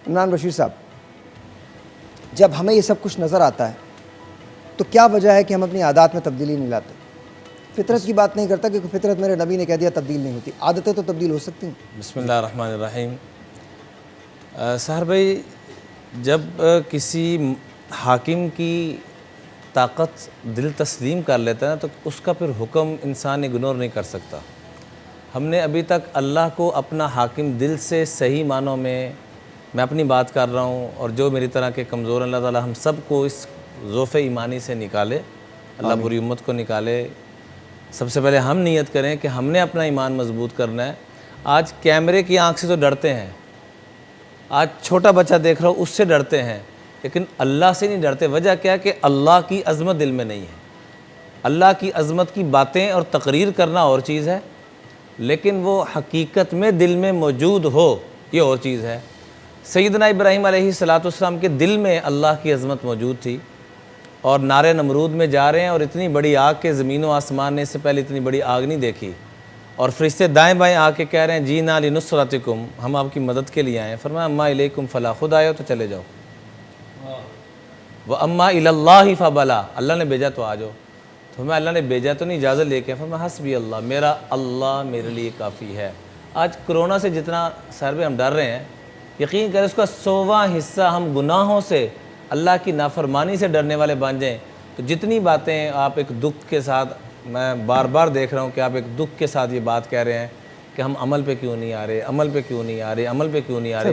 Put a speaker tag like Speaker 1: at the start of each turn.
Speaker 1: عمران بشیر صاحب، جب ہمیں یہ سب کچھ نظر آتا ہے تو کیا وجہ ہے کہ ہم اپنی عادات میں تبدیلی نہیں لاتے؟ فطرت کی بات نہیں کرتا کیونکہ فطرت میرے نبی نے کہہ دیا تبدیل نہیں ہوتی، عادتیں تو تبدیل ہو سکتی ہیں۔
Speaker 2: بسم اللہ الرحمن الرحیم۔ سحر بھائی، جب کسی حاکم کی طاقت دل تسلیم کر لیتا ہے نا تو اس کا پھر حکم انسان اگنور نہیں کر سکتا۔ ہم نے ابھی تک اللہ کو اپنا حاکم دل سے صحیح معنوں میں اپنی بات کر رہا ہوں، اور جو میری طرح کے کمزور اللہ تعالی ہم سب کو اس ضعف ایمانی سے نکالے، اللہ پوری امت کو نکالے۔ سب سے پہلے ہم نیت کریں کہ ہم نے اپنا ایمان مضبوط کرنا ہے۔ آج کیمرے کی آنکھ سے تو ڈرتے ہیں، آج چھوٹا بچہ دیکھ رہا ہو اس سے ڈرتے ہیں، لیکن اللہ سے نہیں ڈرتے۔ وجہ کیا ہے کہ اللہ کی عظمت دل میں نہیں ہے۔ اللہ کی عظمت کی باتیں اور تقریر کرنا اور چیز ہے، لیکن وہ حقیقت میں دل میں موجود ہو یہ اور چیز ہے۔ سیدنا ابراہیم علیہ السلام کے دل میں اللہ کی عظمت موجود تھی، اور نارے نمرود میں جا رہے ہیں اور اتنی بڑی آگ کے زمین و آسمان نے اس سے پہلے اتنی بڑی آگ نہیں دیکھی، اور فرشتے دائیں بائیں آ کے کہہ رہے ہیں جینا لنصرتکم، ہم آپ کی مدد کے لیے آئے ہیں۔ فرمایا اما الیکم فلا، خود آئے ہو تو چلے جاؤ، واما الی اللہ فبلا، اللہ نے بھیجا تو آ جاؤ۔ فرمایا اللہ نے بھیجا تو نہیں، اجازت لے کے؟ فرمایا حسبی اللہ، میرا اللہ میرے لیے کافی ہے۔ آج کرونا سے جتنا سر پہ ہم ڈر رہے ہیں، یقین کریں اس کا 100واں حصہ ہم گناہوں سے، اللہ کی نافرمانی سے ڈرنے والے بن جائیں تو جتنی باتیں آپ ایک دکھ کے ساتھ، میں بار بار دیکھ رہا ہوں کہ آپ ایک دکھ کے ساتھ یہ بات کہہ رہے ہیں کہ ہم عمل پہ کیوں نہیں آ رہے، عمل پہ کیوں نہیں آ رہے، عمل پہ کیوں نہیں آ رہے۔